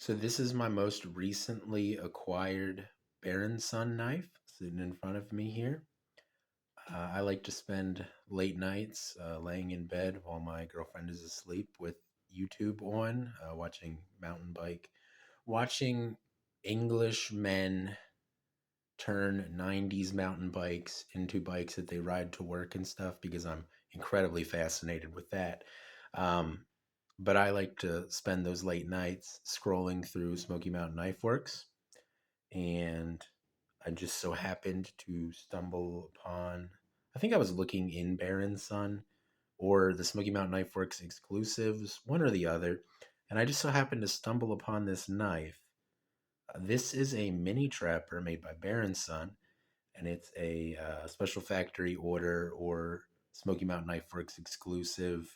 So this is my most recently acquired Baron Sun knife sitting in front of me here. I like to spend late nights laying in bed while my girlfriend is asleep with YouTube on, watching mountain bike, watching English men turn 90s mountain bikes into bikes that they ride to work and stuff because I'm incredibly fascinated with that. Um, but I like to spend those late nights scrolling through Smoky Mountain Knife Works, and I just so happened to stumble upon. I think I was looking in Baron Sun or the Smoky Mountain Knife Works exclusives, one or the other, and I just so happened to stumble upon this knife. This is a mini trapper made by Baron Sun, and it's a special factory order or Smoky Mountain Knife Works exclusive.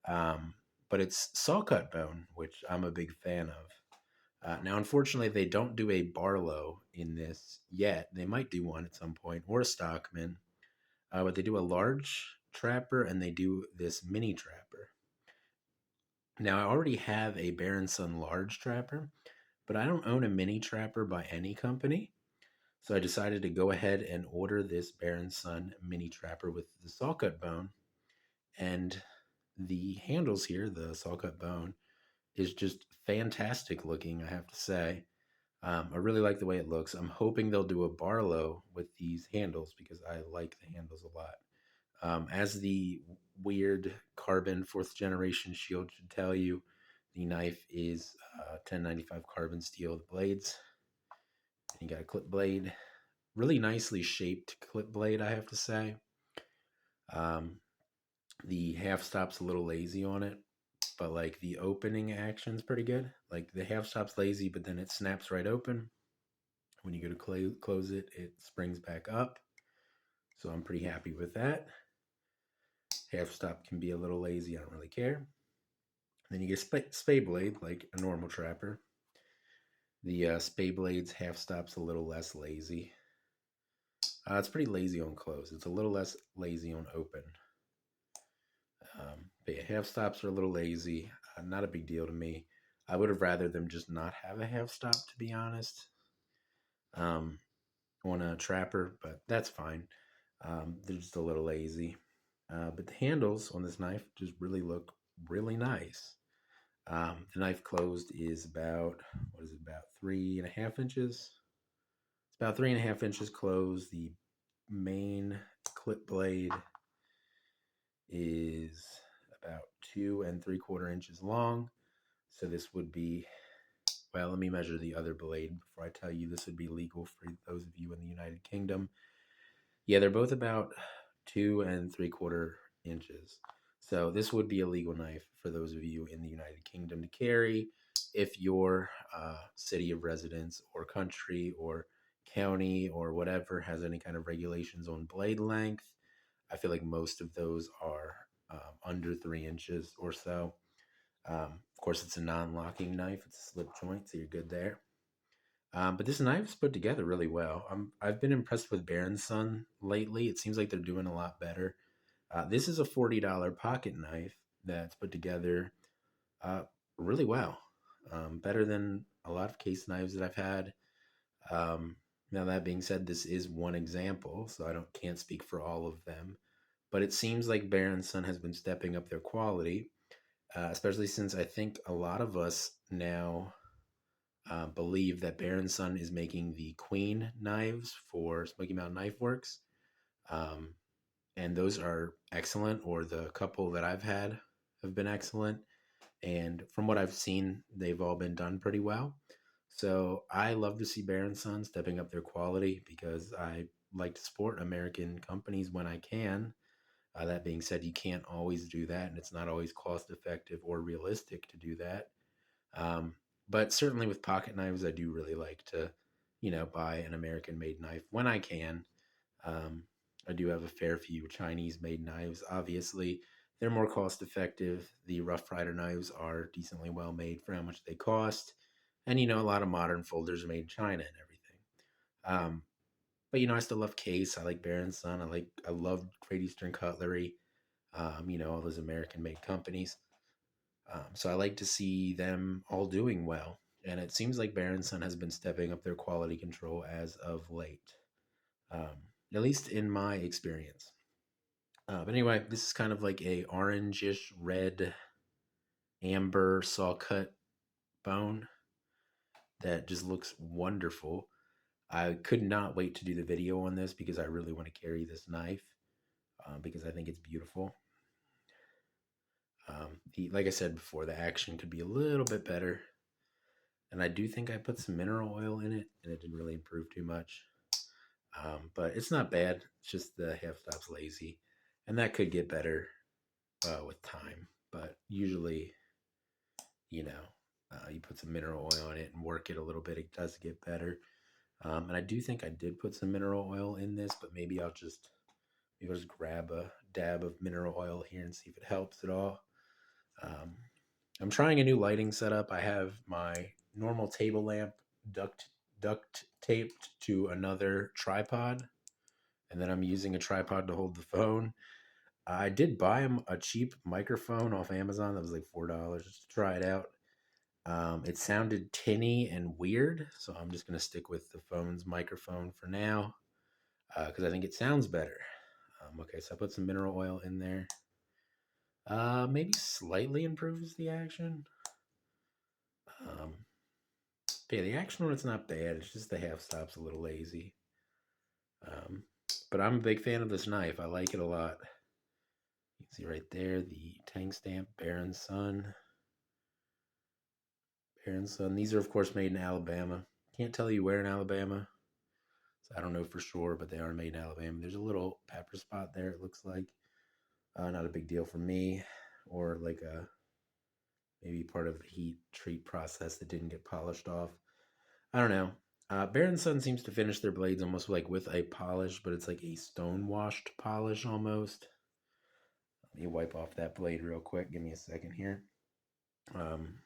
Um, but it's Sawcut bone, which I'm a big fan of. Now, unfortunately, they don't do a Barlow in this yet. They might do one at some point, or a Stockman, but they do a large trapper and they do this mini trapper. Now, I already have a Baron Sun large trapper, but I don't own a mini trapper by any company. So I decided to go ahead and order this Baron Sun mini trapper with the Sawcut bone. And the handles here, the Sawcut bone, is just fantastic looking, I have to say. I really like the way it looks. I'm hoping they'll do a Barlow with these handles because I like the handles a lot. As the weird carbon fourth generation shield should tell you, the knife is 1095 carbon steel. The blades, and you got a clip blade, really nicely shaped clip blade, I have to say. Um, the half stop's a little lazy on it, but like the opening action's pretty good. Like the half stop's lazy, but then it snaps right open. When you go to close it, it springs back up. So I'm pretty happy with that. Half stop can be a little lazy. I don't really care. Then you get spay blade, like a normal trapper. The spay blade's half stop's a little less lazy. It's pretty lazy on close. It's a little less lazy on open. But yeah, half stops are a little lazy. Not a big deal to me. I would have rather them just not have a half stop, to be honest, um, on a trapper, but that's fine. They're just a little lazy. But the handles on this knife just really look really nice. The knife closed is about, what is it, about 3.5 inches? It's about 3.5 inches closed. The main clip blade is about 2.75 inches long. So this would be, well, let me measure the other blade before I tell you this would be legal for those of you in the United Kingdom. Yeah, they're both about 2.75 inches. So this would be a legal knife for those of you in the United Kingdom to carry if your city of residence or country or county or whatever has any kind of regulations on blade length. I feel like most of those are under 3 inches or so. Of course, it's a non-locking knife. It's a slip joint, so you're good there. But this knife's put together really well. I've been impressed with Baron Sun lately. It seems like they're doing a lot better. This is a $40 pocket knife that's put together uh, really well. Better than a lot of case knives that I've had. Now that being said, this is one example, so can't speak for all of them. But it seems like Baron Sun has been stepping up their quality, especially since I think a lot of us now believe that Baron Sun is making the Queen knives for Smoky Mountain Knife Works. Um, and those are excellent, or the couple that I've had have been excellent. And from what I've seen, they've all been done pretty well. So I love to see Baron Sun stepping up their quality because I like to support American companies when I can. That being said, you can't always do that, and it's not always cost effective or realistic to do that. Um, but certainly with pocket knives, I do really like to, buy an American made knife when I can. Um, I do have a fair few Chinese made knives. Obviously, they're more cost effective. The Rough Rider knives are decently well made for how much they cost. And, a lot of modern folders are made in China and everything. But, I still love Case. I like Baron Sun. I love Great Eastern Cutlery. All those American made companies. So I like to see them all doing well. and it seems like Berenson has been stepping up their quality control as of late, um, at least in my experience. But anyway, this is kind of like a orangish red amber saw cut bone that just looks wonderful. I could not wait to do the video on this because I really want to carry this knife because I think it's beautiful. Like I said before, the action could be a little bit better. And I do think I put some mineral oil in it and it didn't really improve too much. But it's not bad. It's just the half stop's lazy. And that could get better with time. But usually, you know, you put some mineral oil in it and work it a little bit, it does get better. And I do think I did put some mineral oil in this, but maybe I'll just grab a dab of mineral oil here and see if it helps at all. Um, I'm trying a new lighting setup. I have my normal table lamp duct taped to another tripod, and then I'm using a tripod to hold the phone. I did buy a cheap microphone off Amazon that was like $4 just to try it out. It sounded tinny and weird, so I'm just gonna stick with the phone's microphone for now because I think it sounds better. Okay, so I put some mineral oil in there. Maybe slightly improves the action. Um, yeah, the action on it's not bad. It's just the half stop's a little lazy. Um, but I'm a big fan of this knife. I like it a lot. You can see right there the tank stamp, Baron Sun. Baron Sun. These are, of course, made in Alabama. Can't tell you where in Alabama. So I don't know for sure, but they are made in Alabama. There's a little pepper spot there, it looks like. Not a big deal for me. Or like a maybe part of the heat treat process that didn't get polished off. I don't know. Baron Sun seems to finish their blades almost like with a polish, but it's like a stone washed polish almost. Let me wipe off that blade real quick. Give me a second here. Um,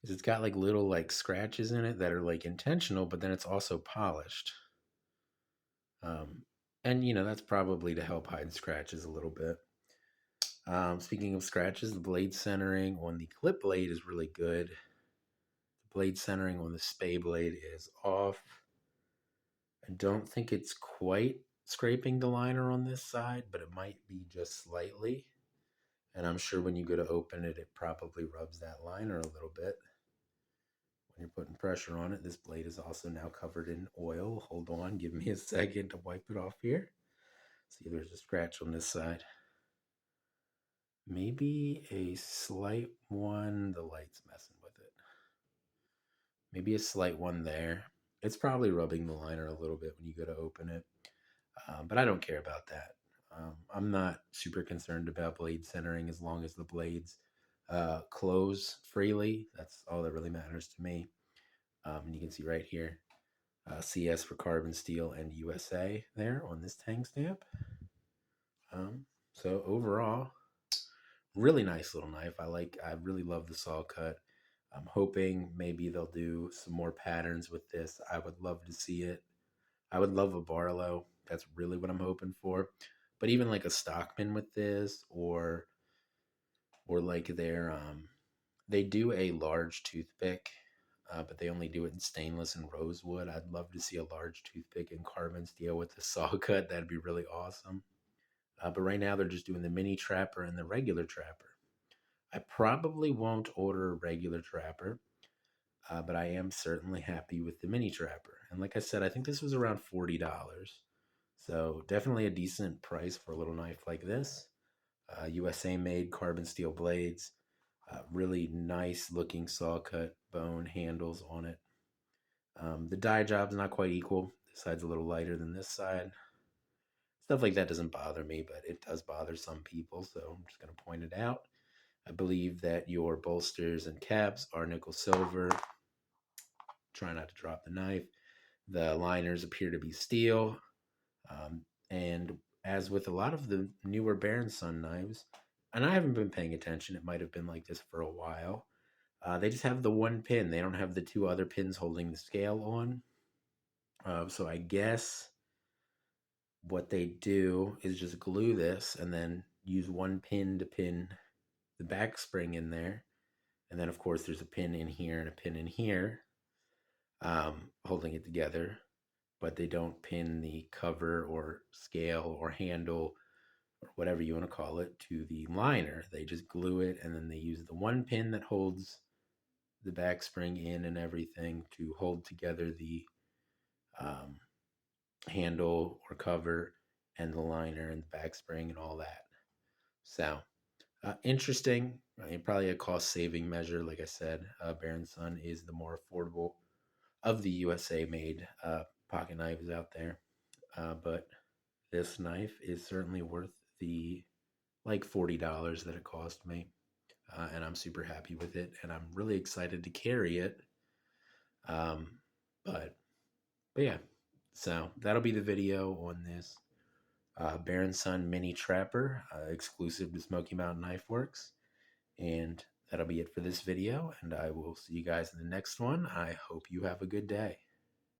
'Cause it's got like little like scratches in it that are like intentional, but then it's also polished. Um, and you know that's probably to help hide scratches a little bit. Speaking of scratches, the blade centering on the clip blade is really good. The blade centering on the spay blade is off. I don't think it's quite scraping the liner on this side, but it might be just slightly. And I'm sure when you go to open it, it probably rubs that liner a little bit. When you're putting pressure on it, this blade is also now covered in oil. Hold on, give me a second to wipe it off here. See, there's a scratch on this side. Maybe a slight one. The light's messing with it. Maybe a slight one there. It's probably rubbing the liner a little bit when you go to open it. But I don't care about that. I'm not super concerned about blade centering as long as the blades close freely. That's all that really matters to me. And you can see right here, CS for carbon steel and USA there on this tang stamp. So overall, really nice little knife. I really love the saw cut. I'm hoping maybe they'll do some more patterns with this. I would love to see it. I would love a Barlow. That's really what I'm hoping for. But even like a Stockman with this, or like they do a large toothpick, but they only do it in stainless and rosewood. I'd love to see a large toothpick in carbon steel with the saw cut. That'd be really awesome. But right now they're just doing the mini trapper and the regular trapper. I probably won't order a regular trapper, but I am certainly happy with the mini trapper. And like I said, I think this was around $40. So definitely a decent price for a little knife like this. USA made carbon steel blades, really nice looking saw cut bone handles on it. The die job's not quite equal. This side's a little lighter than this side. Stuff like that doesn't bother me, but it does bother some people, so I'm just going to point it out. I believe that your bolsters and caps are nickel silver. Try not to drop the knife. The liners appear to be steel. And as with a lot of the newer Baron Sun knives, and I haven't been paying attention, it might have been like this for a while. They just have the one pin. They don't have the two other pins holding the scale on. So I guess what they do is just glue this and then use one pin to pin the back spring in there. And then, of course, there's a pin in here and a pin in here, holding it together, but they don't pin the cover or scale or handle or whatever you want to call it to the liner. They just glue it, and then they use the one pin that holds the back spring in and everything to hold together the um, handle or cover and the liner and the back spring and all that. So interesting. Probably a cost saving measure. Like I said, Baron Sun is the more affordable of the USA made pocket knives out there. But this knife is certainly worth the like $40 that it cost me. And I'm super happy with it. And I'm really excited to carry it. Um, but, but yeah, so that'll be the video on this Baron Sun Mini Trapper, exclusive to Smoky Mountain Knife Works. And that'll be it for this video, and I will see you guys in the next one. I hope you have a good day.